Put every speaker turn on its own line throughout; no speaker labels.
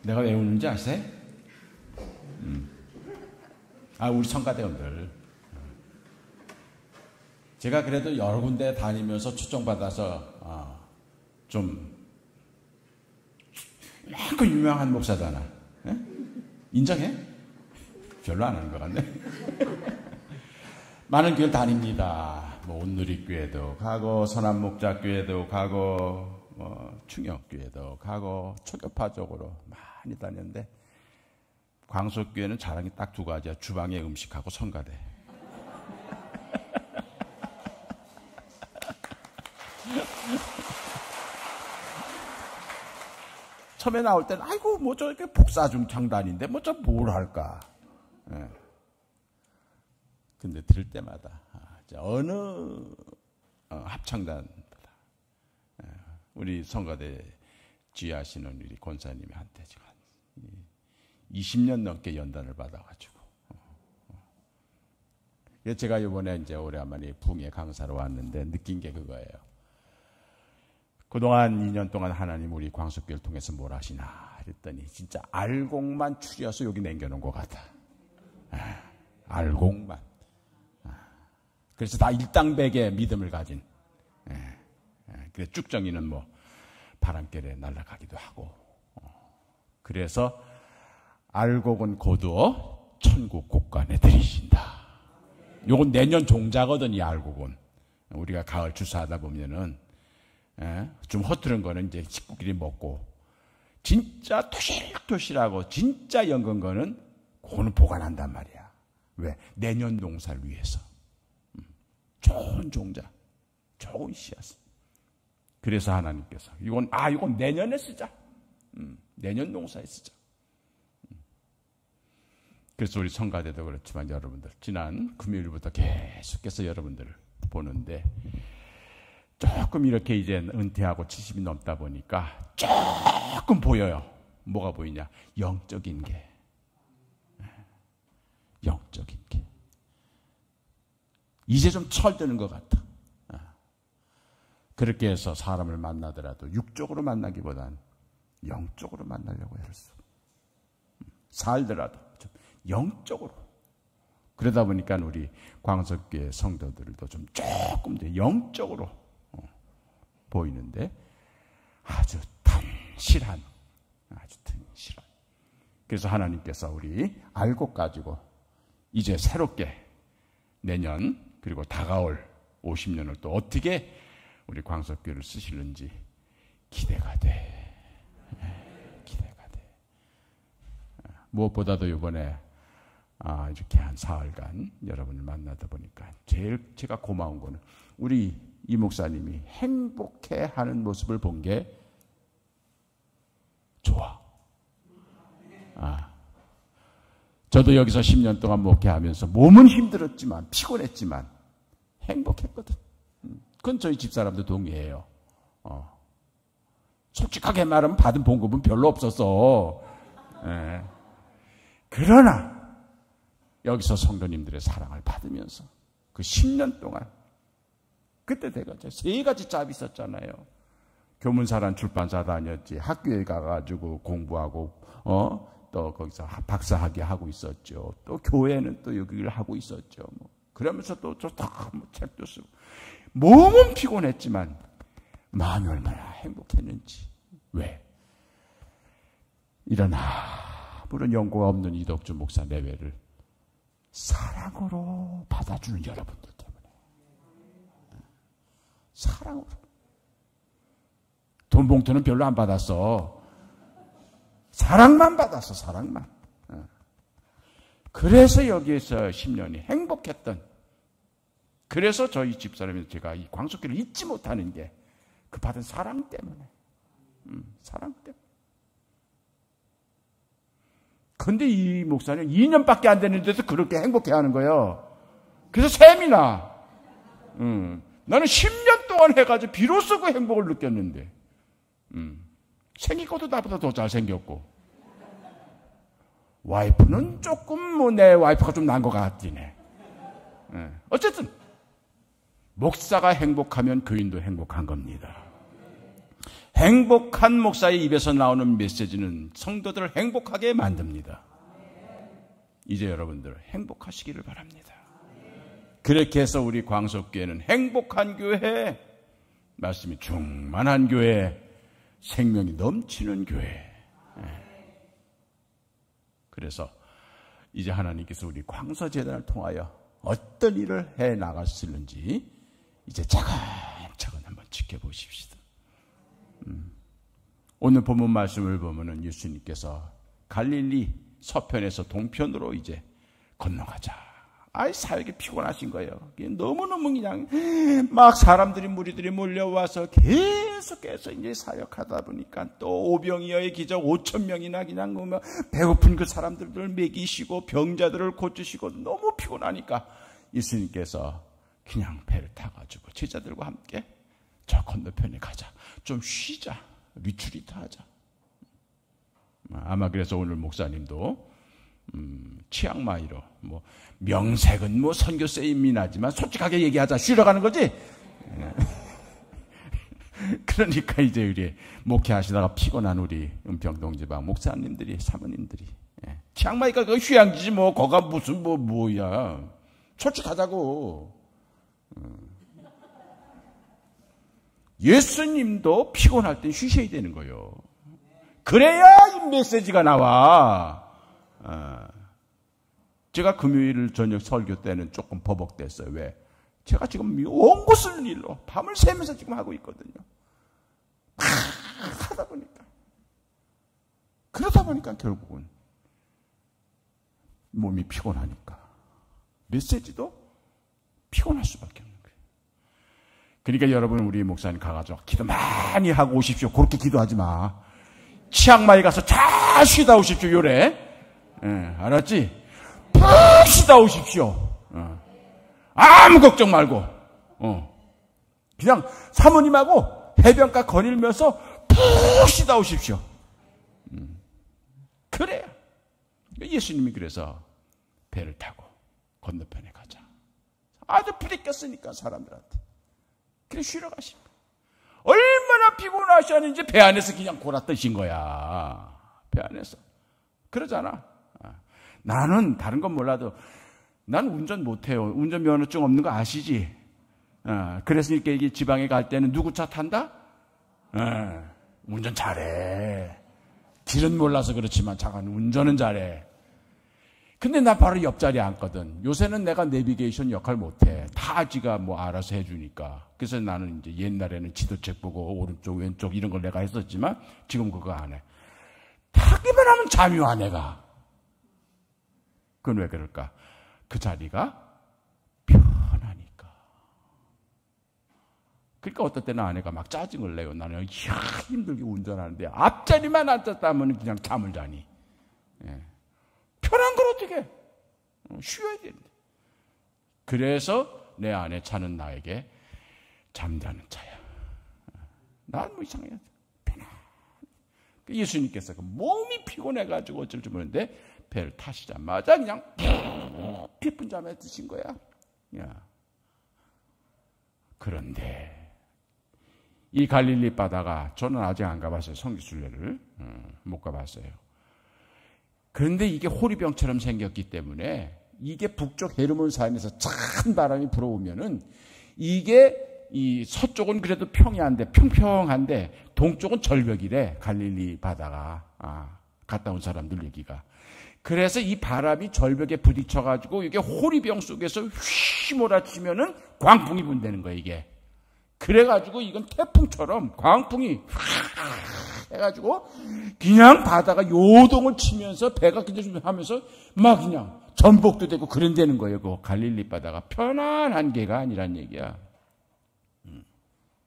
내가 왜 우는지 아세요? 우리 성가대원들. 제가 그래도 여러 군데 다니면서 초청받아서 좀 만큼 유명한 목사잖아. 네? 인정해? 별로 안 하는 것 같네. 많은 교회를 다닙니다. 뭐 온누리교회도 가고 선한목자교회도 가고 충역교회도 가고 초교파적으로 많이 다녔는데 광석교회는 자랑이 딱 두 가지야. 주방에 음식하고 성가대. 처음에 나올 때는 아이고 뭐 저렇게 복사중창단인데 뭐 저 뭘 할까. 예. 근데 들을 때마다 어느 합창단보다 우리 성가대 지휘하시는 우리 권사님한테 지금 20년 넘게 연단을 받아가지고 제가 이번에 이제 오래간만에 붕에 강사로 왔는데 느낀 게 그거예요. 그동안 2년 동안 하나님 우리 광석교회를 통해서 뭘 하시나 그랬더니 진짜 알곡만 추려서 여기 남겨놓은 것 같아. 알곡만. 그래서 다 일당백의 믿음을 가진. 그래서 쭉정이는 뭐 바람결에 날아가기도 하고. 그래서 알곡은 거두어 천국 곳간에 들이신다. 요건 내년 종자거든, 이 알곡은. 우리가 가을 주사하다 보면은 좀 허투른 거는 이제 식구끼리 먹고, 진짜 토실토실하고 진짜 연근 거는 그거는 보관한단 말이야. 왜? 내년 농사를 위해서. 좋은 종자, 좋은 씨앗. 그래서 하나님께서 이건 내년에 쓰자. 내년 농사에 쓰자. 그래서 우리 성가대도 그렇지만 여러분들 지난 금요일부터 계속해서 여러분들을 보는데 조금 이렇게 이제 은퇴하고 70이 넘다 보니까 조금 보여요. 뭐가 보이냐? 영적인 게. 영적인 게. 이제 좀 철드는 것 같아. 그렇게 해서 사람을 만나더라도 육적으로 만나기보다는 영적으로 만나려고 애를 쓰고 살더라도 좀 영적으로. 그러다 보니까 우리 광석교회 성도들도 좀 조금 더 영적으로 보이는데 아주 튼실한. 그래서 하나님께서 우리 알곡 가지고 이제 새롭게 내년 그리고 다가올 50년을 또 어떻게 우리 광석교회를 쓰시는지 기대가 돼. 기대가 돼. 무엇보다도 이번에 이렇게 한 사흘간 여러분을 만나다 보니까 제일 제가 고마운 거는 우리 이 목사님이 행복해하는 모습을 본 게 좋아. 저도 여기서 10년 동안 목회하면서 몸은 힘들었지만 피곤했지만 행복했거든. 그건 저희 집사람도 동의해요. 솔직하게 말하면 받은 봉급은 별로 없었어. 그러나 여기서 성도님들의 사랑을 받으면서 그 10년 동안 그때 내가 3가지 짭이 있었잖아요. 교문사란 출판사 다녔지. 학교에 가가지고 공부하고 또 거기서 박사학위 하고 있었죠. 또 교회는 또 여기를 하고 있었죠. 그러면서 또 책도 쓰고. 몸은 피곤했지만 마음이 얼마나 행복했는지. 왜? 이런 아무런 연고가 없는 이덕주 목사 내외를 사랑으로 받아주는 여러분들 때문에. 사랑으로. 돈 봉투는 별로 안 받았어. 사랑만 받았어, 사랑만. 그래서 여기에서 10년이 행복했던, 그래서 저희 집사람이 제가 이 광석교를 잊지 못하는 게 그 받은 사랑 때문에. 사랑 때문에. 근데 이 목사는 2년밖에 안 됐는데도 그렇게 행복해 하는 거예요. 그래서 샘이 나. 나는 10년 동안 해가지고 비로소 그 행복을 느꼈는데. 생긴 것도 나보다 더 잘생겼고. 와이프는 조금 내 와이프가 좀 나은 것 같긴 해. 어쨌든 목사가 행복하면 교인도 행복한 겁니다. 행복한 목사의 입에서 나오는 메시지는 성도들을 행복하게 만듭니다. 이제 여러분들 행복하시기를 바랍니다. 그렇게 해서 우리 광석교회는 행복한 교회, 말씀이 충만한 교회, 생명이 넘치는 교회. 그래서 이제 하나님께서 우리 광서재단을 통하여 어떤 일을 해 나갔을는지 이제 차근차근 한번 지켜보십시다. 오늘 본문 말씀을 보면은 예수님께서 갈릴리 서편에서 동편으로 이제 건너가자. 사역이 피곤하신 거예요. 너무너무 그냥 막 사람들이 무리들이 몰려와서 계속해서 이제 사역하다 보니까 또 오병이어의 기적 5,000명이나 그냥 배고픈 그 사람들을 먹이시고 병자들을 고치시고 너무 피곤하니까 예수님께서 그냥 배를 타가지고 제자들과 함께 저 건너편에 가자. 좀 쉬자. 리트리트 하자. 아마 그래서 오늘 목사님도 치앙마이로 명색은 선교세임이 나지만 솔직하게 얘기하자. 쉬러 가는 거지? 그러니까 이제 우리 목회하시다가 피곤한 우리 은평동지방 목사님들이 사모님들이 치앙마이가 그 휴양지지 거가 무슨 뭐야. 솔직하자고. 예수님도 피곤할 땐 쉬셔야 되는 거예요. 그래야 이 메시지가 나와. 제가 금요일 저녁 설교 때는 조금 버벅댔어요. 왜? 제가 지금 온 곳을 일로 밤을 새면서 지금 하고 있거든요. 하다 보니까. 그러다 보니까 결국은 몸이 피곤하니까 메시지도 피곤할 수밖에 없는 거예요. 그러니까 여러분 우리 목사님 가가지고 기도 많이 하고 오십시오. 그렇게 기도하지 마. 치앙마이 가서 잘 쉬다 오십시오. 요래. 알았지? 푹 쉬다 오십시오. 아무 걱정 말고. 그냥 사모님하고 해변가 거닐면서 푹 쉬다 오십시오. 그래요. 예수님이 그래서 배를 타고 건너편에 가자. 아주 부대꼈으니까 사람들한테. 그래 쉬러 가신 거야. 얼마나 피곤하셨는지 배 안에서 그냥 골아떠신 거야. 배 안에서. 그러잖아. 나는 다른 건 몰라도 난 운전 못해요. 운전면허증 없는 거 아시지? 그래서 이렇게 지방에 갈 때는 누구 차 탄다? 운전 잘해. 길은 몰라서 그렇지만 잠깐 운전은 잘해. 근데 나 바로 옆자리에 앉거든. 요새는 내가 내비게이션 역할 못해. 다 지가 알아서 해주니까. 그래서 나는 이제 옛날에는 지도책 보고 오른쪽 왼쪽 이런 걸 내가 했었지만 지금 그거 안 해. 타기만 하면 잠이 와 내가. 그건 왜 그럴까? 그 자리가 편하니까. 그러니까 어떨 때는 아내가 막 짜증을 내요. 나는 힘들게 운전하는데 앞자리만 앉았다 하면 그냥 잠을 자니. 편한 걸 어떻게 해? 쉬어야 되는데. 그래서 내 안에 차는 나에게 잠자는 차야. 난 이상해. 편안. 예수님께서 몸이 피곤해가지고 어쩔 줄 모르는데 배를 타시자마자 그냥 깊은 잠에 드신 거야. 그런데 이 갈릴리 바다가 저는 아직 안 가봤어요. 성지순례를 못 가봤어요. 그런데 이게 호리병처럼 생겼기 때문에 이게 북쪽 헤르몬산에서 찬 바람이 불어오면은 이게 이 서쪽은 그래도 평평한데 동쪽은 절벽이래. 갈릴리 바다가 갔다 온 사람들 얘기가. 그래서 이 바람이 절벽에 부딪혀가지고 이게 호리병 속에서 휘몰아치면은 광풍이 분다는 거예요, 이게. 그래가지고 이건 태풍처럼 광풍이 해가지고 그냥 바다가 요동을 치면서 배가 그냥 하면서 막 그냥 전복도 되고 그런다는 거예요. 그 갈릴리 바다가 편안한 게가 아니란 얘기야.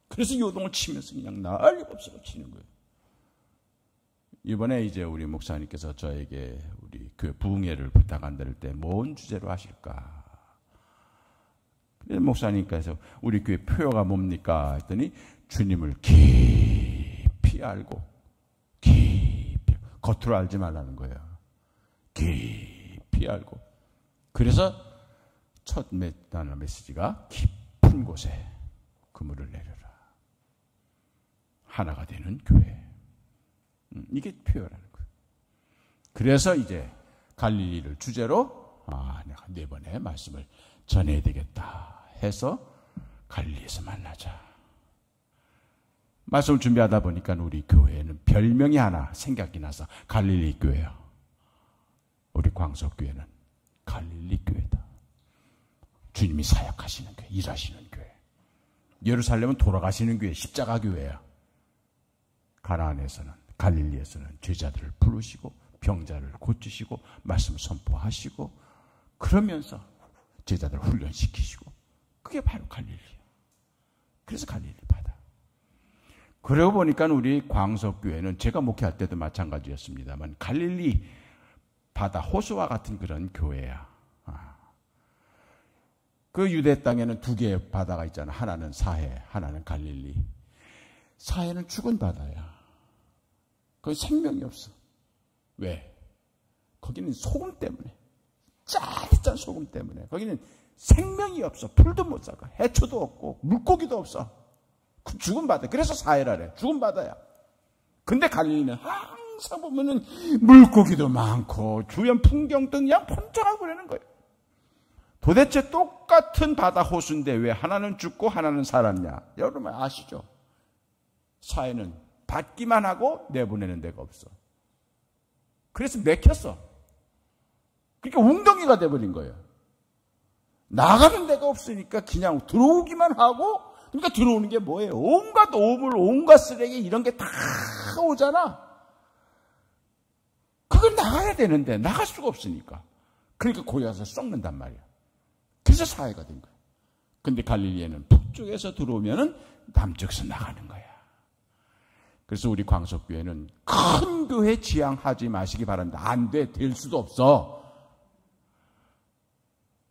그래서 요동을 치면서 그냥 난리가 없어 치는 거예요. 이번에 이제 우리 목사님께서 저에게 우리 교회 부흥회를 부탁한다를 때 뭔 주제로 하실까? 그래서 목사님께서 우리 교회 표어가 뭡니까? 했더니 주님을 깊이 알고 겉으로 알지 말라는 거예요. 깊이 알고. 그래서 첫 메시지가 깊은 곳에 그물을 내려라. 하나가 되는 교회. 이게 표현하는 거예요. 그래서 이제 갈릴리를 주제로 내가 4번의 말씀을 전해야 되겠다 해서 갈릴리에서 만나자. 말씀을 준비하다 보니까 우리 교회에는 별명이 하나 생각이 나서 갈릴리 교회야. 우리 광석교회는 갈릴리 교회다. 주님이 사역하시는 교회, 일하시는 교회. 예루살렘은 돌아가시는 교회, 십자가 교회야. 가나안에서는, 갈릴리에서는 제자들을 부르시고 병자를 고치시고 말씀 선포하시고 그러면서 제자들을 훈련시키시고 그게 바로 갈릴리야. 그래서 갈릴리 바다. 그러고 보니까 우리 광석교회는 제가 목회할 때도 마찬가지였습니다만 갈릴리 바다 호수와 같은 그런 교회야. 그 유대 땅에는 2개의 바다가 있잖아. 하나는 사해, 하나는 갈릴리. 사해는 죽은 바다야. 거기 생명이 없어. 왜? 거기는 소금 때문에. 짜릿한 소금 때문에. 거기는 생명이 없어. 풀도 못 살아. 해초도 없고 물고기도 없어. 그 죽은 바다. 그래서 사해라래. 죽은 바다야. 근데 갈릴리는 항상 보면은 물고기도 많고 주변 풍경도 그냥 번쩍하고 그러는 거예요. 도대체 똑같은 바다 호수인데 왜 하나는 죽고 하나는 살았냐? 여러분 아시죠? 사해는 받기만 하고 내보내는 데가 없어. 그래서 맥혔어. 그러니까 웅덩이가 돼버린 거예요. 나가는 데가 없으니까 그냥 들어오기만 하고, 그러니까 들어오는 게 뭐예요? 온갖 오물, 온갖 쓰레기 이런 게 다 오잖아. 그걸 나가야 되는데 나갈 수가 없으니까. 그러니까 거기 가서 썩는단 말이야. 그래서 사해가 된 거야. 근데 갈릴리에는 북쪽에서 들어오면은 남쪽에서 나가는 거야. 그래서 우리 광석교회는 큰 교회 지향하지 마시기 바랍니다. 안 돼. 될 수도 없어.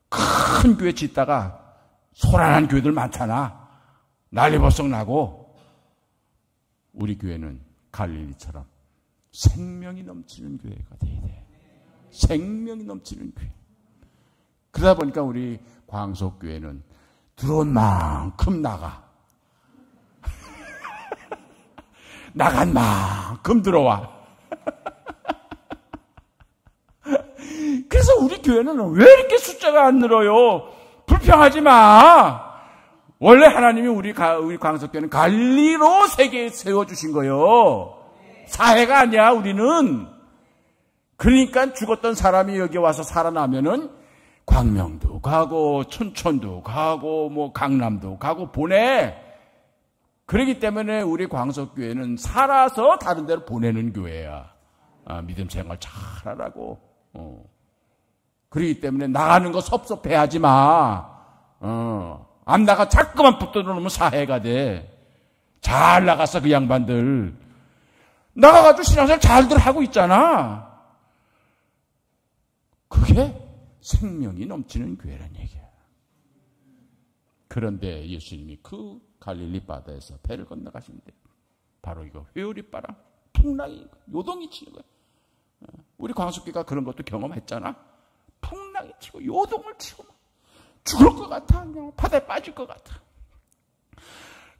큰 교회 짓다가 소란한 교회들 많잖아. 난리버석 나고. 우리 교회는 갈릴리처럼 생명이 넘치는 교회가 돼야 돼. 생명이 넘치는 교회. 그러다 보니까 우리 광석교회는 들어온 만큼 나가. 나간 만큼 들어와. 그래서 우리 교회는 왜 이렇게 숫자가 안 늘어요? 불평하지 마. 원래 하나님이 우리 광석교회는 갈릴리로 세계에 세워주신 거예요. 사해가 아니야, 우리는. 그러니까 죽었던 사람이 여기 와서 살아나면은 광명도 가고, 춘천도 가고, 뭐 강남도 가고 보내. 그렇기 때문에 우리 광석교회는 살아서 다른 데로 보내는 교회야. 믿음 생활 잘하라고. 그렇기 때문에 나가는 거 섭섭해하지 마. 안 나가 자꾸만 붙들어 놓으면 사해가 돼. 잘 나갔어 그 양반들. 나가가지고 신앙생활 잘들 하고 있잖아. 그게 생명이 넘치는 교회란 얘기야. 그런데 예수님이 그 갈릴리 바다에서 배를 건너가시는데 바로 이거 회오리바람, 풍랑이, 요동이 치는 거야. 우리 광석교가 그런 것도 경험했잖아. 풍랑이 치고 요동을 치고 죽을 것 같아. 그냥 바다에 빠질 것 같아.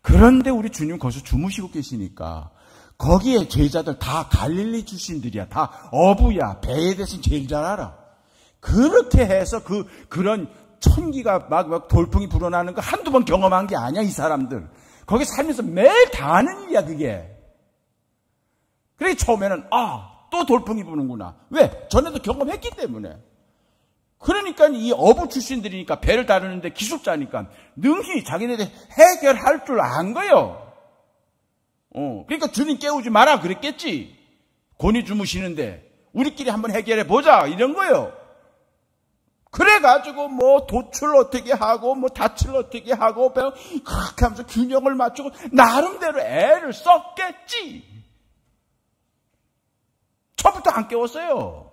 그런데 우리 주님 거기서 주무시고 계시니까 거기에 제자들 다 갈릴리 출신들이야. 다 어부야. 배에 대해서 제일 잘 알아. 그렇게 해서 그런 천기가 막 돌풍이 불어나는 거 한두 번 경험한 게 아니야, 이 사람들. 거기 살면서 매일 다 하는 일이야, 그게. 그래, 처음에는, 또 돌풍이 부는구나. 왜? 전에도 경험했기 때문에. 그러니까 이 어부 출신들이니까 배를 다루는데 기술자니까 능히 자기네들 해결할 줄 안 거예요. 그러니까 주님 깨우지 마라 그랬겠지. 곤히 주무시는데 우리끼리 한번 해결해 보자 이런 거예요. 그래가지고 뭐 도출 어떻게 하고 뭐 닻을 어떻게 하고 그렇게 하면서 균형을 맞추고 나름대로 애를 썼겠지. 처음부터 안 깨웠어요.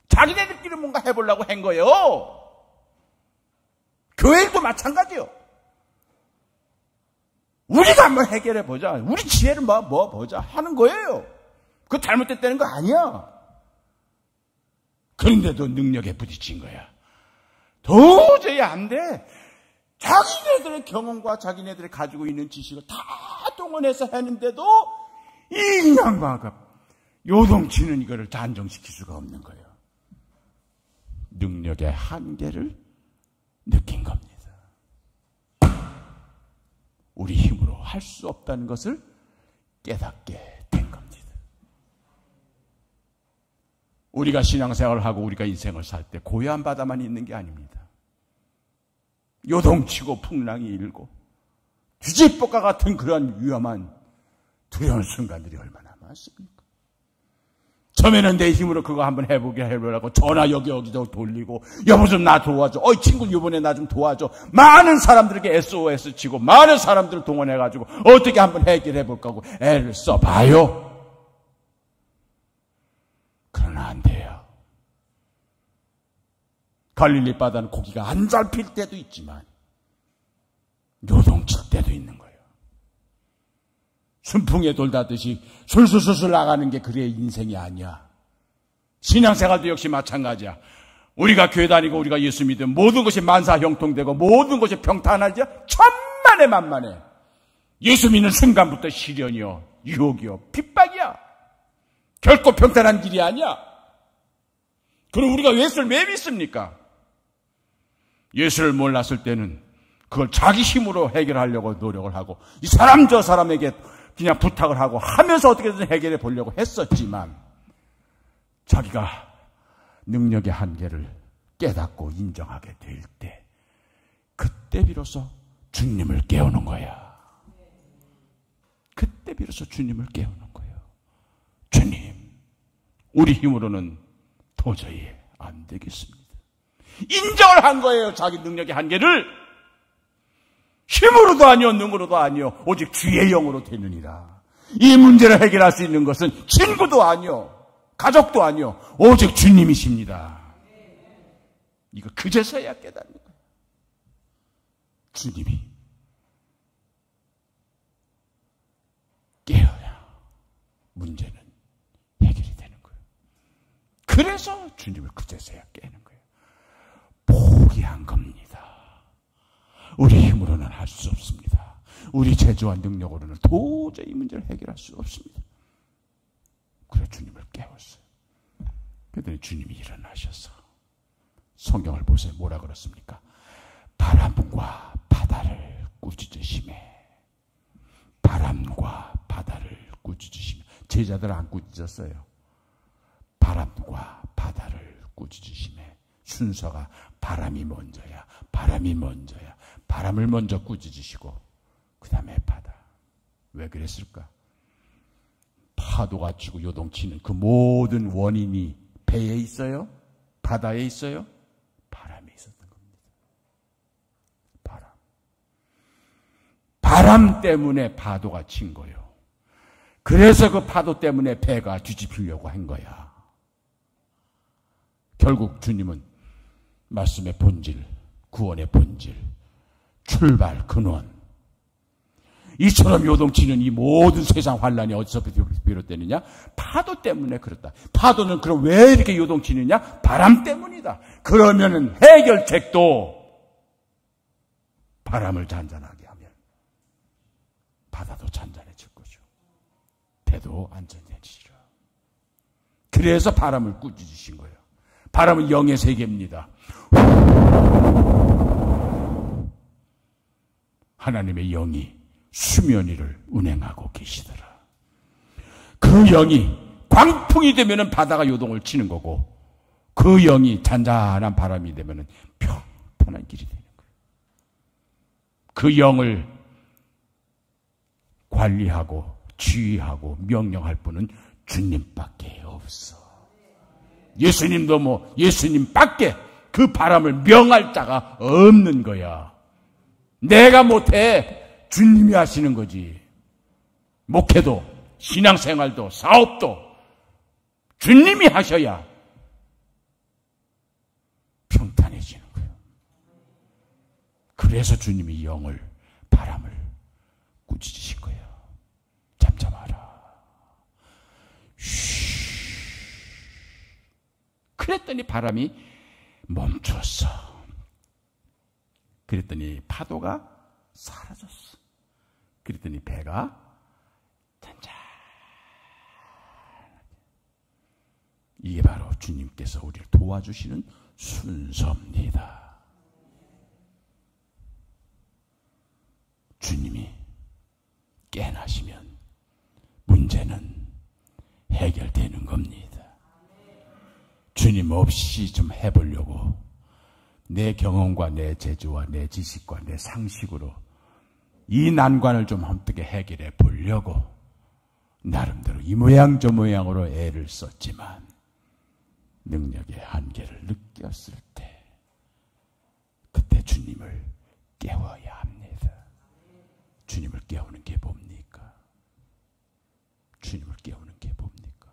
자기네들끼리 뭔가 해보려고 한 거예요. 교회도 마찬가지요. 우리가 한번 해결해 보자. 우리 지혜를 뭐 보자 하는 거예요. 그거 잘못됐다는 거 아니야. 그런데도 능력에 부딪힌 거야. 도저히 안 돼. 자기네들의 경험과 자기네들이 가지고 있는 지식을 다 동원해서 했는데도 이 양반가 요동치는 이거를 단정시킬 수가 없는 거예요. 능력의 한계를 느낀 겁니다. 우리 힘으로 할 수 없다는 것을 깨닫게 된 겁니다. 우리가 신앙생활을 하고 우리가 인생을 살 때 고요한 바다만 있는 게 아닙니다. 요동치고 풍랑이 일고 뒤집복과 같은 그런 위험한 두려운 순간들이 얼마나 많습니까? 처음에는 내 힘으로 그거 한번 해보려고 전화 여기저기 돌리고 여보 좀 나 도와줘. 친구 이번에 나 좀 도와줘. 많은 사람들에게 SOS 치고 많은 사람들을 동원해가지고 어떻게 한번 해결해볼까 하고 애를 써봐요. 그러나 안 돼요. 갈릴리 바다는 고기가 안 잡힐 때도 있지만 요동칠 때도 있는 거예요. 순풍에 돌다듯이 술술술술 나가는 게 그의 인생이 아니야. 신앙생활도 역시 마찬가지야. 우리가 교회 다니고 우리가 예수 믿으면 모든 것이 만사형통되고 모든 것이 평탄하지 천만에 만만해. 예수 믿는 순간부터 시련이요, 유혹이요, 핍박이야. 결코 평탄한 길이 아니야. 그럼 우리가 예수를 왜 믿습니까? 예수를 몰랐을 때는 그걸 자기 힘으로 해결하려고 노력을 하고 이 사람 저 사람에게 그냥 부탁을 하고 하면서 어떻게든 해결해 보려고 했었지만 자기가 능력의 한계를 깨닫고 인정하게 될 때 그때 비로소 주님을 깨우는 거야. 그때 비로소 주님을 깨우는 거예요. 주님, 우리 힘으로는 도저히 안 되겠습니다. 인정을 한 거예요. 자기 능력의 한계를. 힘으로도 아니요 능으로도 아니요 오직 주의 영으로 되느니라. 이 문제를 해결할 수 있는 것은 친구도 아니요 가족도 아니요 오직 주님이십니다. 이거 그제서야 깨닫는 거예요. 주님이 깨어야 문제는 해결이 되는 거예요. 그래서 주님을 그제서야 깨는 거예요. 포기한 겁니다. 우리 힘으로는 할 수 없습니다. 우리 재주와 능력으로는 도저히 문제를 해결할 수 없습니다. 그래 주님을 깨웠어요. 그랬더니 주님이 일어나셔서 성경을 보세요. 뭐라 그렇습니까? 바람과 바다를 꾸짖으시매. 바람과 바다를 꾸짖으시매. 제자들 안 꾸짖었어요. 바람과 바다를 꾸짖으시매. 순서가 바람이 먼저야. 바람이 먼저야. 바람을 먼저 꾸짖으시고 그 다음에 바다. 왜 그랬을까? 파도가 치고 요동치는 그 모든 원인이 배에 있어요? 바다에 있어요? 바람에 있었던 겁니다. 바람. 바람 때문에 파도가 친 거예요. 그래서 그 파도 때문에 배가 뒤집히려고 한 거야. 결국 주님은 말씀의 본질, 구원의 본질, 출발, 근원. 이처럼 요동치는 이 모든 세상 환란이 어디서 비롯되느냐? 파도 때문에 그렇다. 파도는 그럼 왜 이렇게 요동치느냐? 바람 때문이다. 그러면은 해결책도 바람을 잔잔하게 하면 바다도 잔잔해질 거죠. 배도 안전해지리라. 그래서 바람을 꾸짖으신 거예요. 바람은 영의 세계입니다. 하나님의 영이 수면 위를 운행하고 계시더라. 그 영이 광풍이 되면은 바다가 요동을 치는 거고 그 영이 잔잔한 바람이 되면은 평탄한 길이 되는 거예요. 그 영을 관리하고 지휘하고 명령할 분은 주님밖에 없어. 예수님도 예수님밖에 그 바람을 명할 자가 없는 거야. 내가 못해. 주님이 하시는 거지. 목회도 신앙생활도 사업도 주님이 하셔야 평탄해지는 거예요. 그래서 주님이 영을, 바람을 꾸짖으신 거예요. 잠잠하라. 그랬더니 바람이 멈췄어. 그랬더니 파도가 사라졌어. 그랬더니 배가 이게 바로 주님께서 우리를 도와주시는 순서입니다. 주님이 깨나시면 문제는 해결되는 겁니다. 주님 없이 좀 해보려고 내 경험과 내 재주와 내 지식과 내 상식으로 이 난관을 좀 어떻게 해결해 보려고 나름대로 이 모양 저 모양으로 애를 썼지만 능력의 한계를 느꼈을 때 그때 주님을 깨워야 합니다. 주님을 깨우는 게 뭡니까? 주님을 깨우는 게 뭡니까?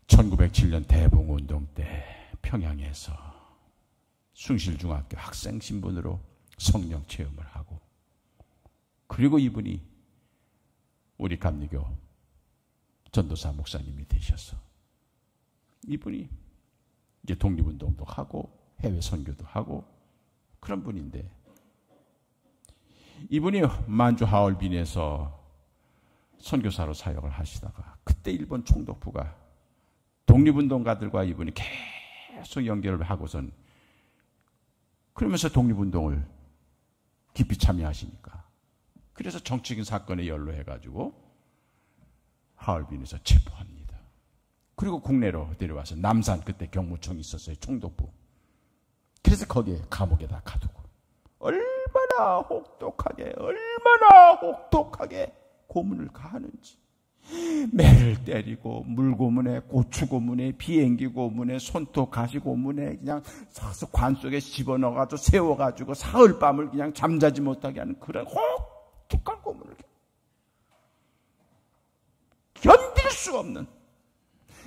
1907년 대봉운동 때 평양에서 숭실중학교 학생 신분으로 성령 체험을 하고, 그리고 이분이 우리 감리교 전도사 목사님이 되셔서 이분이 이제 독립운동도 하고 해외 선교도 하고 그런 분인데, 이분이 만주 하얼빈에서 선교사로 사역을 하시다가 그때 일본 총독부가 독립운동가들과 이분이 계속 연결을 하고선, 그러면서 독립운동을 깊이 참여하시니까 그래서 정치적인 사건에 연루해가지고 하얼빈에서 체포합니다. 그리고 국내로 데려와서 남산, 그때 경무청이 있었어요. 총독부. 그래서 거기에 감옥에다 가두고 얼마나 혹독하게 고문을 가하는지, 매를 때리고 물고문에, 고추고문에, 비행기 고문에, 손톱 가시 고문에 그냥 관 속에 집어넣어가지고 세워가지고 사흘 밤을 그냥 잠자지 못하게 하는 그런 혹독한 고문을 견딜 수가 없는,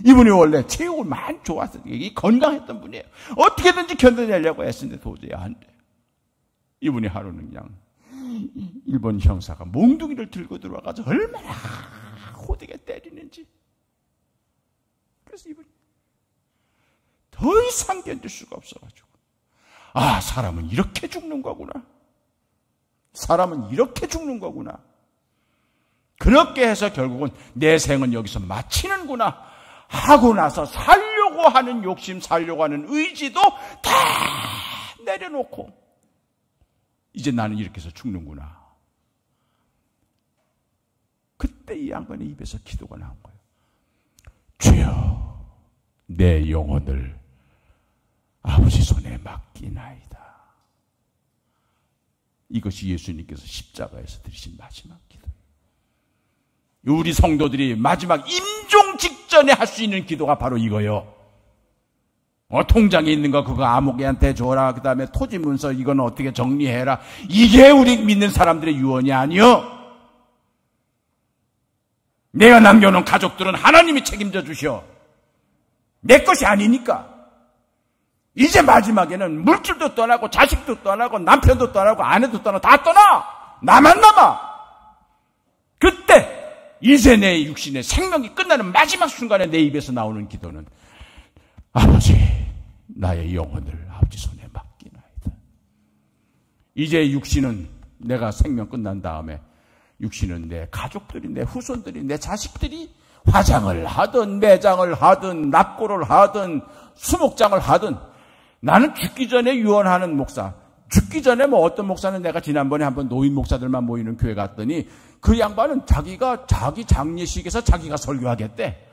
이분이 원래 체육을 많이 좋았어요. 건강했던 분이에요. 어떻게든지 견뎌내려고 했는데 도저히 안 돼요. 이분이 하루는 그냥 일본 형사가 몽둥이를 들고 들어와가지고 얼마나 호되게 때리는지, 그래서 이분이 더 이상 견딜 수가 없어가지고, 아, 사람은 이렇게 죽는 거구나. 사람은 이렇게 죽는 거구나. 그렇게 해서 결국은 내 생은 여기서 마치는구나 하고 나서 살려고 하는 욕심, 살려고 하는 의지도 다 내려놓고 이제 나는 이렇게 해서 죽는구나. 그때 이 양반의 입에서 기도가 나온 거예요. 주여, 내 영혼을 아버지 손에 맡기나이다. 이것이 예수님께서 십자가에서 드리신 마지막 기도. 우리 성도들이 마지막 임종 직전에 할 수 있는 기도가 바로 이거요. 통장에 있는 거 그거 아무개한테 줘라. 그 다음에 토지 문서 이건 어떻게 정리해라. 이게 우리 믿는 사람들의 유언이 아니요. 내가 남겨놓은 가족들은 하나님이 책임져 주셔. 내 것이 아니니까. 이제 마지막에는 물질도 떠나고 자식도 떠나고 남편도 떠나고 아내도 떠나고 다 떠나. 나만 남아. 그때 이제 내 육신의 생명이 끝나는 마지막 순간에 내 입에서 나오는 기도는, 아버지, 나의 영혼을 아버지 손에 맡기나이다. 이제 육신은 내가 생명 끝난 다음에 육신은 내 가족들이, 내 후손들이, 내 자식들이 화장을 하든 매장을 하든 납고를 하든 수목장을 하든, 나는 죽기 전에 유언하는 목사, 죽기 전에 뭐 어떤 목사는 내가 지난번에 한번 노인 목사들만 모이는 교회 갔더니 그 양반은 자기 장례식에서 자기가 설교하겠대.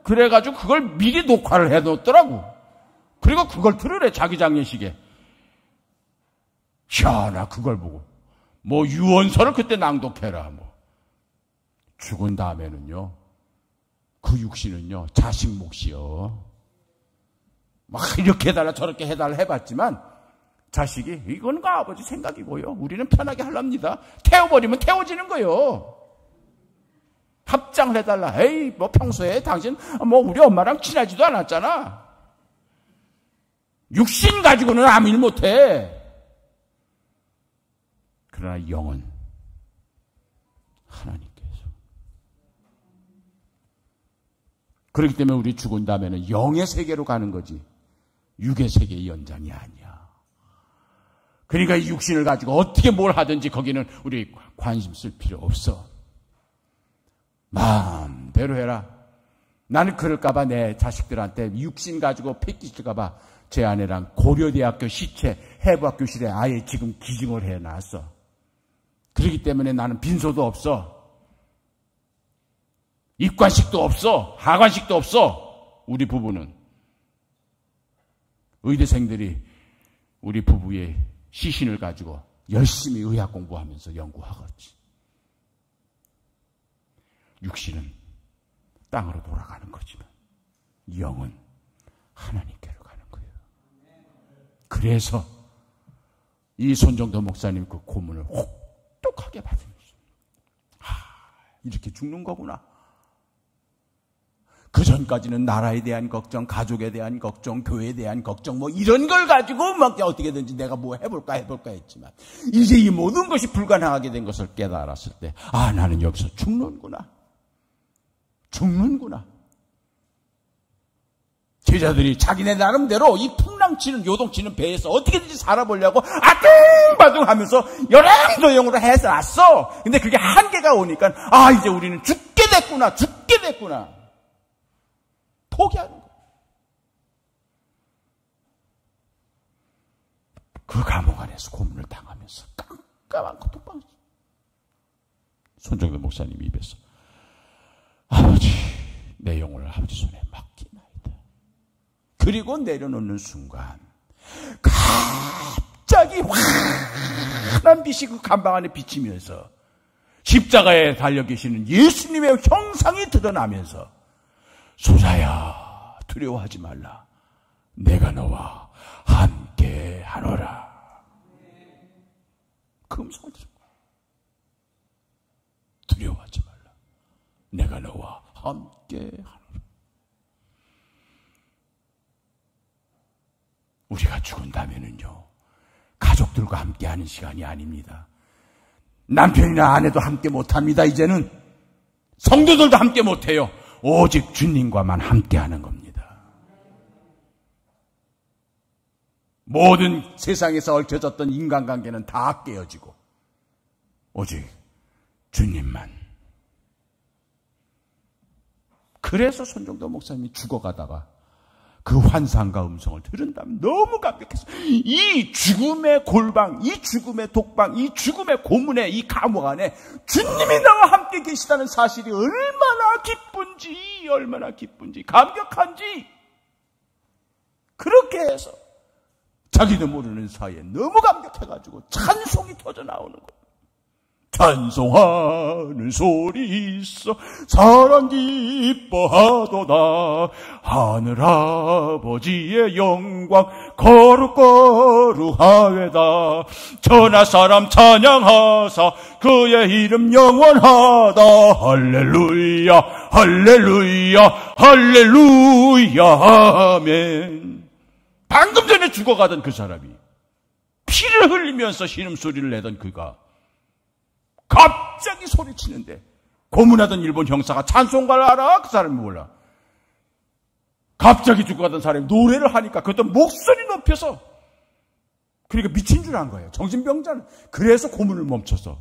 그래가지고 그걸 미리 녹화를 해놓더라고. 그리고 그걸 들으래, 자기 장례식에. 야, 나 그걸 보고 뭐 유언서를 그때 낭독해라. 뭐 죽은 다음에는요, 그 육신은요 자식 몫이요. 막 이렇게 해달라 저렇게 해달라 해봤지만 자식이 이건 그 아버지 생각이고요. 우리는 편하게 하랍니다. 태워버리면 태워지는 거요. 합장을 해달라. 에이, 뭐 평소에 당신 뭐 우리 엄마랑 친하지도 않았잖아. 육신 가지고는 아무 일 못해. 그러나 영은 하나님께서. 그렇기 때문에 우리 죽은 다음에는 영의 세계로 가는 거지 육의 세계의 연장이 아니야. 그러니까 이 육신을 가지고 어떻게 뭘 하든지 거기는 우리 관심 쓸 필요 없어. 마음대로 마음대로 해라. 나는 그럴까봐 내 자식들한테 육신 가지고 패키질까봐 제 아내랑 고려대학교 시체 해부학교실에 아예 지금 기증을 해놨어. 그렇기 때문에 나는 빈소도 없어. 입관식도 없어. 하관식도 없어. 우리 부부는. 의대생들이 우리 부부의 시신을 가지고 열심히 의학 공부하면서 연구하겠지. 육신은 땅으로 돌아가는 거지만 영은 하나님께로 가는 거예요. 그래서 이 손정도 목사님 그 고문을 혹독하게 받으면서 이렇게 죽는 거구나. 그 전까지는 나라에 대한 걱정, 가족에 대한 걱정, 교회에 대한 걱정 뭐 이런 걸 가지고 막 어떻게든지 내가 뭐 해볼까 했지만 이제 이 모든 것이 불가능하게 된 것을 깨달았을 때 나는 여기서 죽는구나. 제자들이 자기네 나름대로 이 풍랑치는 요동치는 배에서 어떻게든지 살아보려고 아둥바둥 하면서 여량도용으로 해서 왔어. 근데 그게 한계가 오니까 이제 우리는 죽게 됐구나. 포기하는 거예요. 그 감옥 안에서 고문을 당하면서 깜깜한 고통방. 손정도 목사님 입에서 아버지, 내 영혼을 아버지 손에 맡기나이다. 그리고 내려놓는 순간 갑자기 환한 빛이 그 간방 안에 비치면서 십자가에 달려 계시는 예수님의 형상이 드러나면서 소자야, 두려워하지 말라. 내가 너와 함께 하노라. 그 음성을 들은 거야. 두려워하지 말라. 내가 너와 함께 하노라. 우리가 죽은다면은요, 가족들과 함께 하는 시간이 아닙니다. 남편이나 아내도 함께 못합니다. 이제는 성도들도 함께 못해요. 오직 주님과만 함께 하는 겁니다. 모든 세상에서 얽혀졌던 인간관계는 다 깨어지고 오직 주님만. 그래서 손정도 목사님이 죽어가다가 그 환상과 음성을 들은 다음에 너무 감격해서 이 죽음의 골방, 이 죽음의 독방, 이 죽음의 고문의 이 감옥 안에 주님이 나와 함께 계시다는 사실이 얼마나 기쁜지 감격한지 그렇게 해서 자기도 모르는 사이에 너무 감격해가지고 찬송이 터져 나오는 거예요. 찬송하는 소리 있어 사랑 기뻐하도다. 하늘아버지의 영광 거룩거룩하외다. 천하사람 찬양하사 그의 이름 영원하다. 할렐루야 할렐루야 할렐루야 아멘. 방금 전에 죽어가던 그 사람이 피를 흘리면서 신음소리를 내던 그가 갑자기 소리치는데 고문하던 일본 형사가 찬송가를 알아? 그 사람이 몰라. 갑자기 죽어가던 사람이 노래를 하니까 그것도 목소리 높여서 그러니까 미친 줄 안 거예요. 정신병자는. 그래서 고문을 멈춰서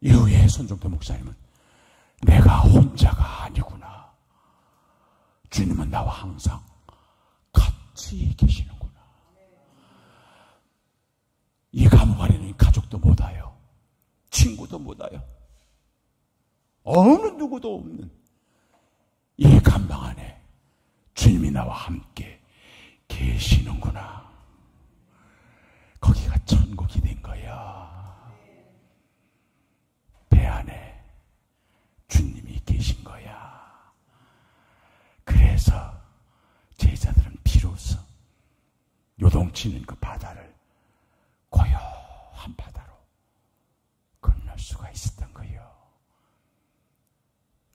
이후에 손정도 목사님은 내가 혼자가 아니구나. 주님은 나와 항상 같이 계시는구나. 이 감옥 안에는 가족도 못 와요. 친구도 못 와요. 어느 누구도 없는 이 감방 안에 주님이 나와 함께 계시는구나. 거기가 천국이 된 거야. 배 안에 주님이 계신 거야. 그래서 제자들은 비로소 요동치는 그 바다를 고요한 바다로 건널 수가 있었던 거예요.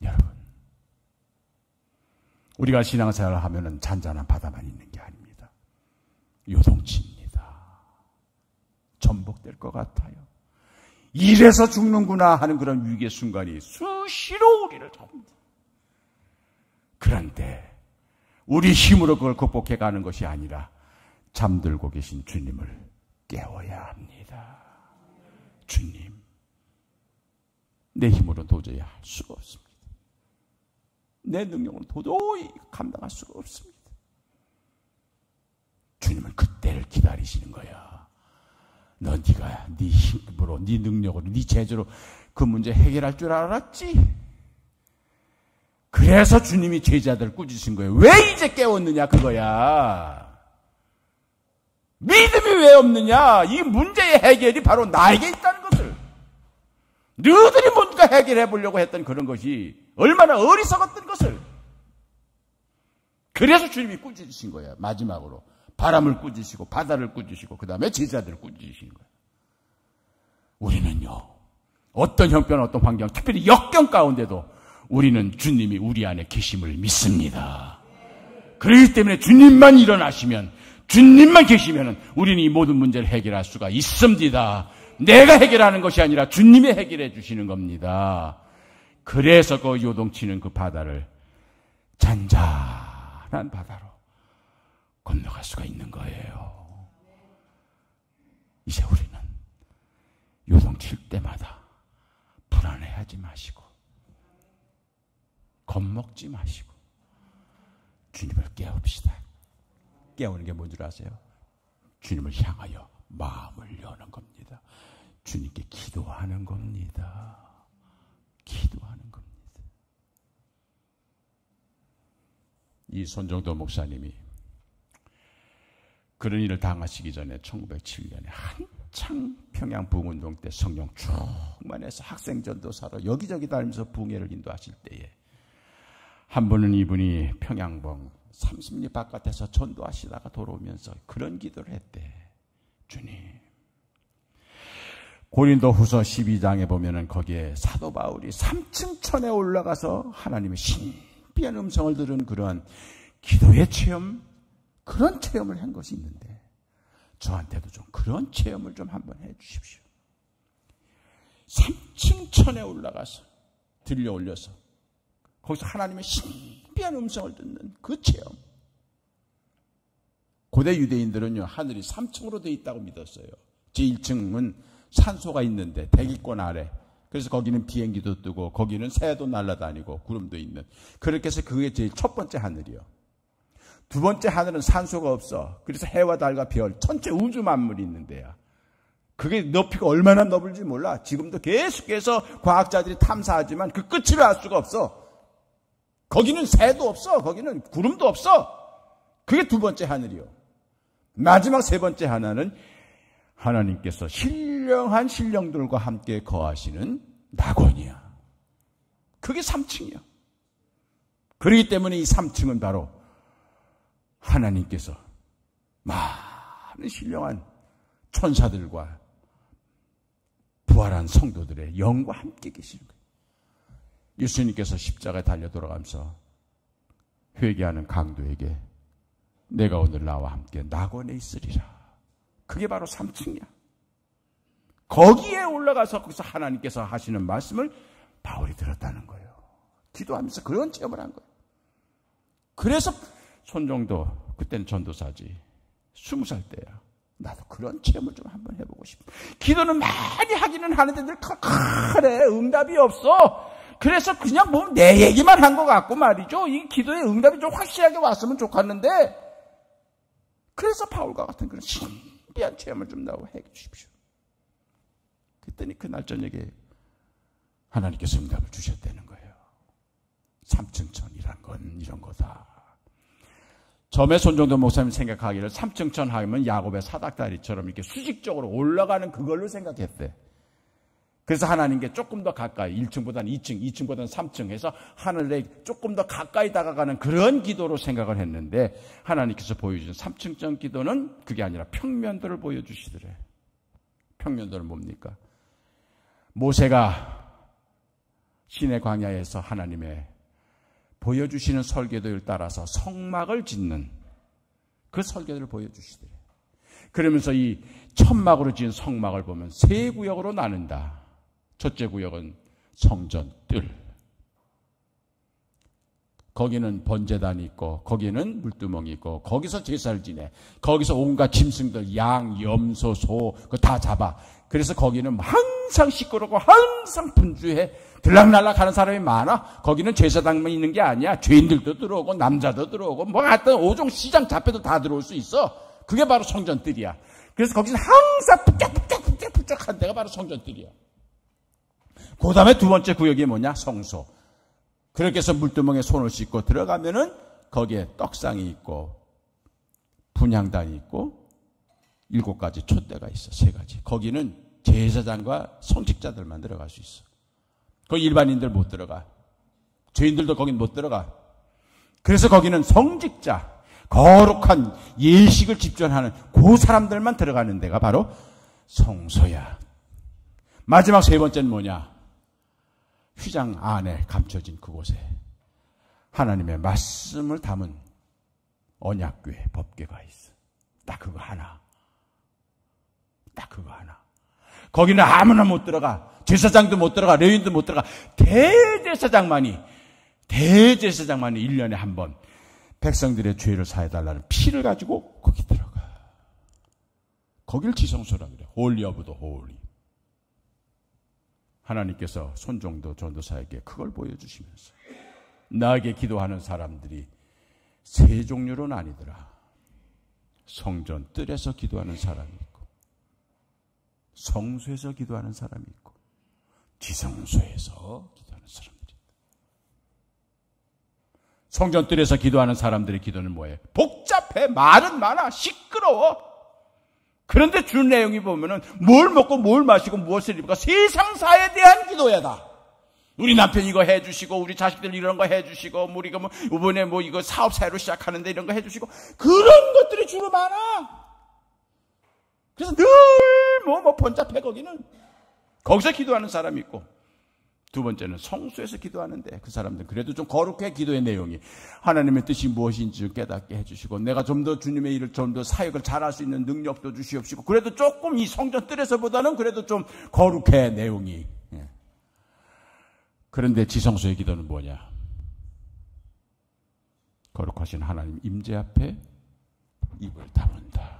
여러분, 우리가 신앙생활을 하면은 잔잔한 바다만 있는 게 아닙니다. 요동칩니다. 전복될 것 같아요. 이래서 죽는구나 하는 그런 위기의 순간이 수시로 우리를 잡니다. 그런데 우리 힘으로 그걸 극복해가는 것이 아니라 잠들고 계신 주님을 깨워야 합니다. 주님, 내 힘으로 도저히 할 수가 없습니다. 내 능력으로 도저히 감당할 수가 없습니다. 주님은 그때를 기다리시는 거야. 네가 네 힘으로, 네 능력으로, 네 재주로 그 문제 해결할 줄 알았지? 그래서 주님이 제자들 꾸짖으신 거예요. 왜 이제 깨웠느냐 그거야. 믿음이 왜 없느냐? 이 문제의 해결이 바로 나에게 있다는 것을. 너희들이 뭔가 해결해 보려고 했던 그런 것이 얼마나 어리석었던 것을. 그래서 주님이 꾸짖으신 거예요. 마지막으로 바람을 꾸짖으시고 바다를 꾸짖으시고 그 다음에 제자들을 꾸짖으신 거예요. 우리는요, 어떤 형편 어떤 환경, 특별히 역경 가운데도 우리는 주님이 우리 안에 계심을 믿습니다. 그렇기 때문에 주님만 일어나시면, 주님만 계시면 우리는 이 모든 문제를 해결할 수가 있습니다. 내가 해결하는 것이 아니라 주님이 해결해 주시는 겁니다. 그래서 그 요동치는 그 바다를 잔잔한 바다로 건너갈 수가 있는 거예요. 이제 우리는 요동칠 때마다 불안해하지 마시고 겁먹지 마시고 주님을 깨웁시다. 깨우는 게 뭔 줄 아세요? 주님을 향하여 마음을 여는 겁니다. 주님께 기도하는 겁니다. 기도하는 겁니다. 이 손정도 목사님이 그런 일을 당하시기 전에 1907년에 한창 평양 부흥운동 때 성령 충만해서 학생 전도사로 여기저기 다니면서 부흥회를 인도하실 때에 한 번은 이분이 평양봉 30리 바깥에서 전도하시다가 돌아오면서 그런 기도를 했대. 주님, 고린도후서 12장에 보면은 거기에 사도 바울이 3층 천에 올라가서 하나님의 신비한 음성을 들은 그러한 기도의 체험, 그런 체험을 한 것이 있는데 저한테도 좀 그런 체험을 좀 한번 해 주십시오. 3층 천에 올라가서 들려 올려서 거기서 하나님의 신비한 음성을 듣는 그 체험. 고대 유대인들은요, 하늘이 3층으로 되어 있다고 믿었어요. 제1층은 산소가 있는데 대기권 아래. 그래서 거기는 비행기도 뜨고 거기는 새도 날아다니고 구름도 있는. 그렇게 해서 그게 제일 첫 번째 하늘이요. 두 번째 하늘은 산소가 없어. 그래서 해와 달과 별, 전체 우주 만물이 있는 데야. 그게 높이가 얼마나 넓을지 몰라. 지금도 계속해서 과학자들이 탐사하지만 그 끝을 알 수가 없어. 거기는 새도 없어. 거기는 구름도 없어. 그게 두 번째 하늘이요. 마지막 세 번째 하나는 하나님께서 신령한 신령들과 함께 거하시는 낙원이야. 그게 3층이야. 그렇기 때문에 이 3층은 바로 하나님께서 많은 신령한 천사들과 부활한 성도들의 영과 함께 계시는 거예요. 예수님께서 십자가에 달려 돌아가면서 회개하는 강도에게 내가 오늘 나와 함께 낙원에 있으리라. 그게 바로 3층이야. 거기에 올라가서 거기서 하나님께서 하시는 말씀을 바울이 들었다는 거예요. 기도하면서 그런 체험을 한 거예요. 그래서 손정도, 그때는 전도사지, 20살 때야. 나도 그런 체험을 좀 한번 해보고 싶어. 기도는 많이 하기는 하는데 늘 칼칼해. 응답이 없어. 그래서 그냥 뭐 내 얘기만 한 것 같고 말이죠. 이 기도의 응답이 좀 확실하게 왔으면 좋겠는데, 그래서 바울과 같은 그런 신비한 체험을 좀 나오고 해 주십시오. 그랬더니 그날 저녁에 하나님께서 응답을 주셨다는 거예요. 3층 천이란 건 이런 거다. 처음에 손정도 목사님 생각하기를 3층 천 하면 야곱의 사닥다리처럼 이렇게 수직적으로 올라가는 그걸로 생각했대. 그래서 하나님께 조금 더 가까이, 1층보다는 2층, 2층보다는 3층 해서 하늘에 조금 더 가까이 다가가는 그런 기도로 생각을 했는데, 하나님께서 보여주신 3층 기도는 그게 아니라 평면도를 보여주시더래. 평면도는 뭡니까? 모세가 시내 광야에서 하나님의 보여주시는 설계도를 따라서 성막을 짓는 그 설계도를 보여주시더래. 그러면서 이 천막으로 지은 성막을 보면 세 구역으로 나눈다. 첫째 구역은 성전 뜰. 거기는 번제단이 있고 거기는 물두멍이 있고 거기서 제사를 지내. 거기서 온갖 짐승들, 양, 염소, 소 그거 다 잡아. 그래서 거기는 항상 시끄럽고 항상 분주해. 들락날락 하는 사람이 많아. 거기는 제사장만 있는 게 아니야. 죄인들도 들어오고 남자도 들어오고 뭐 하여튼 5종 시장 잡혀도 다 들어올 수 있어. 그게 바로 성전뜰이야. 그래서 거기서 항상 북적한 데가 바로 성전뜰이야. 그 다음에 두 번째 구역이 뭐냐? 성소. 그렇게 해서 물두멍에 손을 씻고 들어가면은 거기에 떡상이 있고 분향단이 있고 7가지 촛대가 있어. 3가지. 거기는 제사장과 성직자들만 들어갈 수 있어. 거기 일반인들 못 들어가. 죄인들도 거긴 못 들어가. 그래서 거기는 성직자, 거룩한 예식을 집전하는 그 사람들만 들어가는 데가 바로 성소야. 마지막 3번째는 뭐냐? 휘장 안에 감춰진 그곳에 하나님의 말씀을 담은 언약궤, 법궤가 있어. 딱 그거 하나. 딱 그거 하나. 거기는 아무나 못 들어가. 제사장도 못 들어가. 레위인도 못 들어가. 대제사장만이 1년에 한 번 백성들의 죄를 사해달라는 피를 가지고 거기 들어가. 거길 지성소라 그래. 홀리 오브 더 홀리. 하나님께서 손종도 전도사에게 그걸 보여주시면서 나에게 기도하는 사람들이 3 종류로 나뉘더라. 성전 뜰에서 기도하는 사람이 있고, 성소에서 기도하는 사람이 있고, 지성소에서 기도하는 사람들이 있다. 성전 뜰에서 기도하는 사람들의 기도는 뭐예요? 복잡해. 말은 많아. 시끄러워. 그런데 준 내용이 보면은 뭘 먹고 뭘 마시고 무엇을 입을까? 세상사에 대한 기도야 다. 우리 남편 이거 해주시고, 우리 자식들 이런 거 해주시고, 우리가 뭐 이번에 뭐 이거 사업 새로 시작하는데 이런 거 해주시고, 그런 것들이 주로 많아. 그래서 늘 뭐 번잡해. 거기는 거기서 기도하는 사람이 있고, 2번째는 성소에서 기도하는데 그 사람들은 그래도 좀 거룩해. 기도의 내용이 하나님의 뜻이 무엇인지 깨닫게 해주시고, 내가 좀 더 주님의 일을 좀 더 사역을 잘할 수 있는 능력도 주시옵시고, 그래도 조금 이 성전 뜰에서보다는 그래도 좀 거룩해 내용이. 그런데 지성소의 기도는 뭐냐? 거룩하신 하나님 임재 앞에 입을 다문다.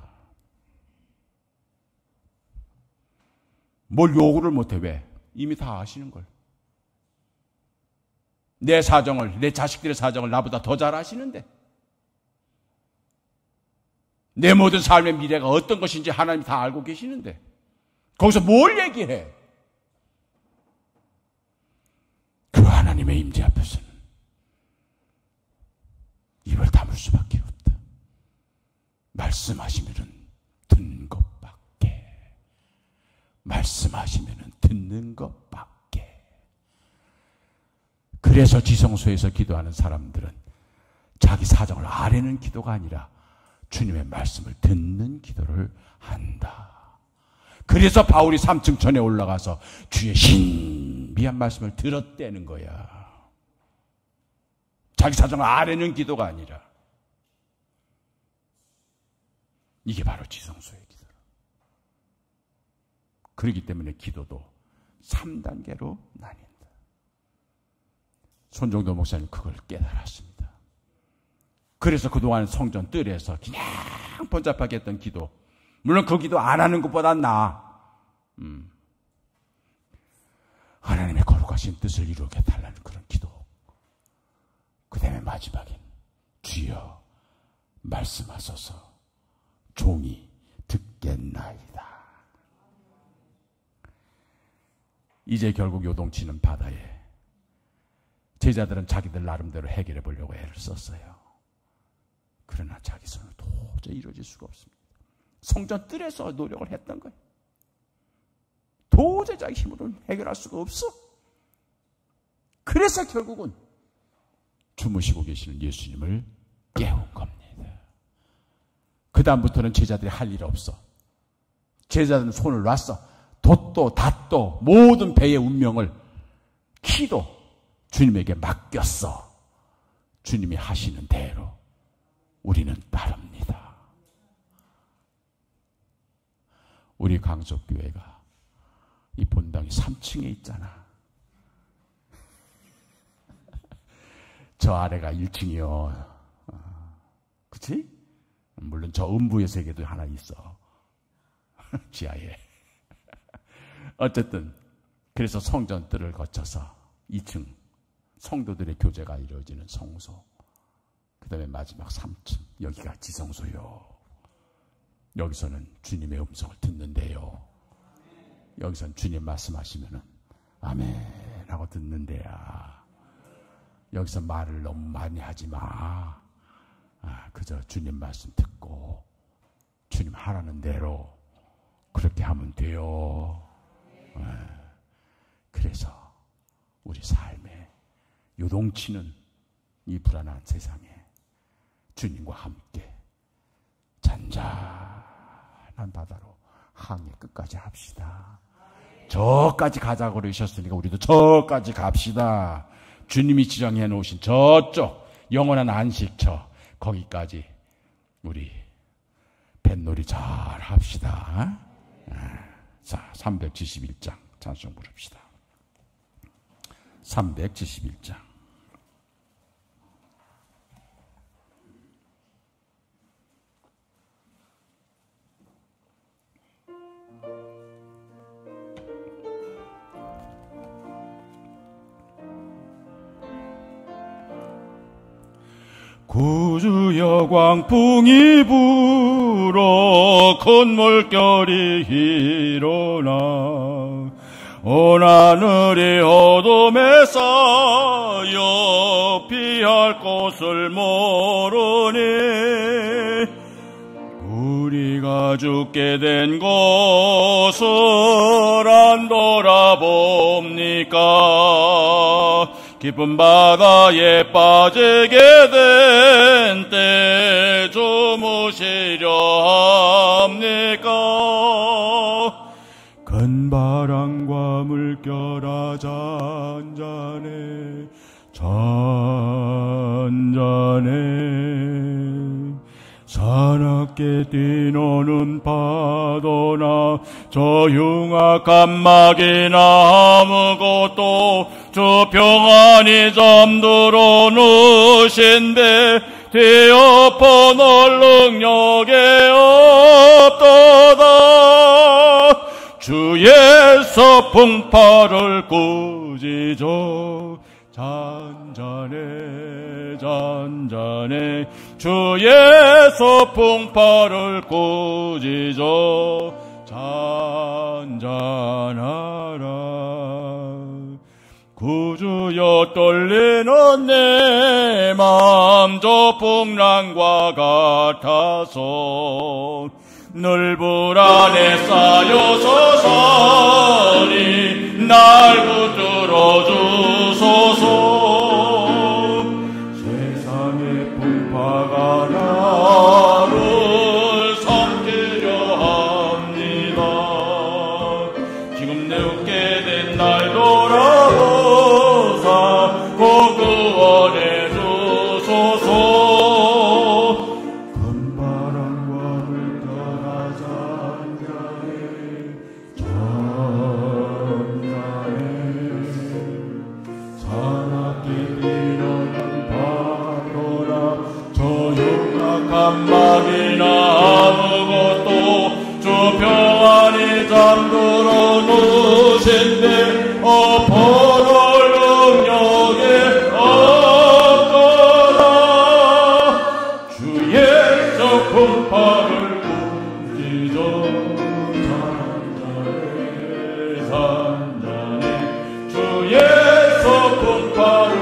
뭘 요구를 못해. 왜? 이미 다 아시는 걸. 내 사정을, 내 자식들의 사정을 나보다 더 잘 아시는데, 내 모든 삶의 미래가 어떤 것인지 하나님 다 알고 계시는데 거기서 뭘 얘기해? 그 하나님의 임재 앞에서는 입을 다물 수밖에 없다. 말씀하시면은 듣는 것밖에. 말씀하시면은 듣는 것밖에. 그래서 지성소에서 기도하는 사람들은 자기 사정을 아뢰는 기도가 아니라 주님의 말씀을 듣는 기도를 한다. 그래서 바울이 3층 전에 올라가서 주의 신비한 말씀을 들었다는 거야. 자기 사정을 아뢰는 기도가 아니라. 이게 바로 지성소의 기도. 그렇기 때문에 기도도 3단계로 나뉜다. 손종도 목사님 그걸 깨달았습니다. 그래서 그동안 성전 뜰에서 그냥 번잡하게 했던 기도, 물론 그 기도 안 하는 것보다 나아. 하나님의 거룩하신 뜻을 이루게 달라는 그런 기도. 그 다음에 마지막엔 주여 말씀하소서 종이 듣겠나이다. 이제 결국 요동치는 바다에 제자들은 자기들 나름대로 해결해 보려고 애를 썼어요. 그러나 자기 손으로 도저히 이루어질 수가 없습니다. 성전 뜰에서 노력을 했던 거예요. 도저히 자기 힘으로는 해결할 수가 없어. 그래서 결국은 주무시고 계시는 예수님을 깨운 겁니다. 그 다음부터는 제자들이 할 일 없어. 제자들은 손을 놨어. 돛도 닷도 모든 배의 운명을 키도 주님에게 맡겼어. 주님이 하시는 대로 우리는 따릅니다. 우리 강석교회가 이 본당이 3층에 있잖아. 저 아래가 1층이요. 그치? 물론 저 음부의 세계도 하나 있어. 지하에. 어쨌든 그래서 성전뜰을 거쳐서 2층 성도들의 교제가 이루어지는 성소, 그 다음에 마지막 3층, 여기가 지성소요. 여기서는 주님의 음성을 듣는데요. 여기서는 주님 말씀하시면은 아멘 하고 듣는 데야. 여기서 말을 너무 많이 하지 마. 그저 주님 말씀 듣고 주님 하라는 대로 그렇게 하면 돼요. 그래서 우리 삶에 요동치는 이 불안한 세상에 주님과 함께 잔잔한 바다로 항해 끝까지 합시다. 저까지 가자고 그러셨으니까 우리도 저까지 갑시다. 주님이 지정해 놓으신 저쪽 영원한 안식처, 거기까지 우리 뱃놀이 잘 합시다. 자, 371장 찬송 부릅시다. 371장. 구주여 광풍이 불어 큰 물결이 일어나 온 하늘이 어둠에 쌓여 피할 곳을 모르니 우리가 죽게 된 곳을 안 돌아봅니까? 깊은 바다에 빠지게 된 때 주무시려 합니까? 큰 바람과 물결아 잔잔해 잔잔해 사납게 뛰노는 파도나 조용한 감막이나 아무것도 주 평안히 잠들어 누신데 뒤엎어 놀 능력에 없도다. 주의 서풍파를 꾸짖어 잔잔해 잔잔해 주의 서풍파를 꾸짖어 잔잔하라. 구주여 떨리는 내 맘 저 풍랑과 같아서 늘 불안에 쌓여 서서히 날 붙들어 주소서. 세상의 풍파가 나를 삼키려 합니다. 지금 늙게 된 날 돌아보사 곧 구원해 주소서. 감막이나 아무것도 주 평안히 잠들어 누신데 엎어놓을 능력에 없더라. 주의 저 풍파를 꾸짖어 잔잔해 잔잔해 주의 저 풍파를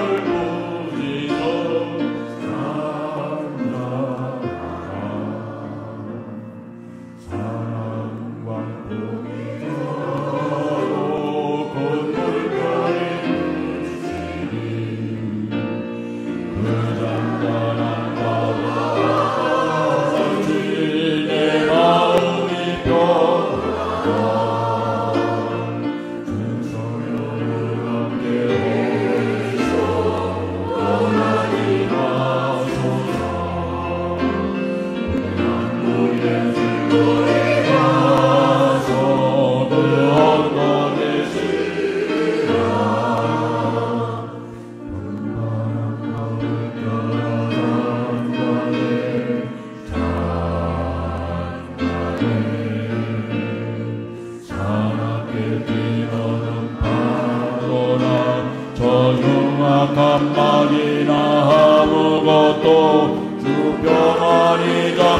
사납게 뛰어든
것도 주 평안히 자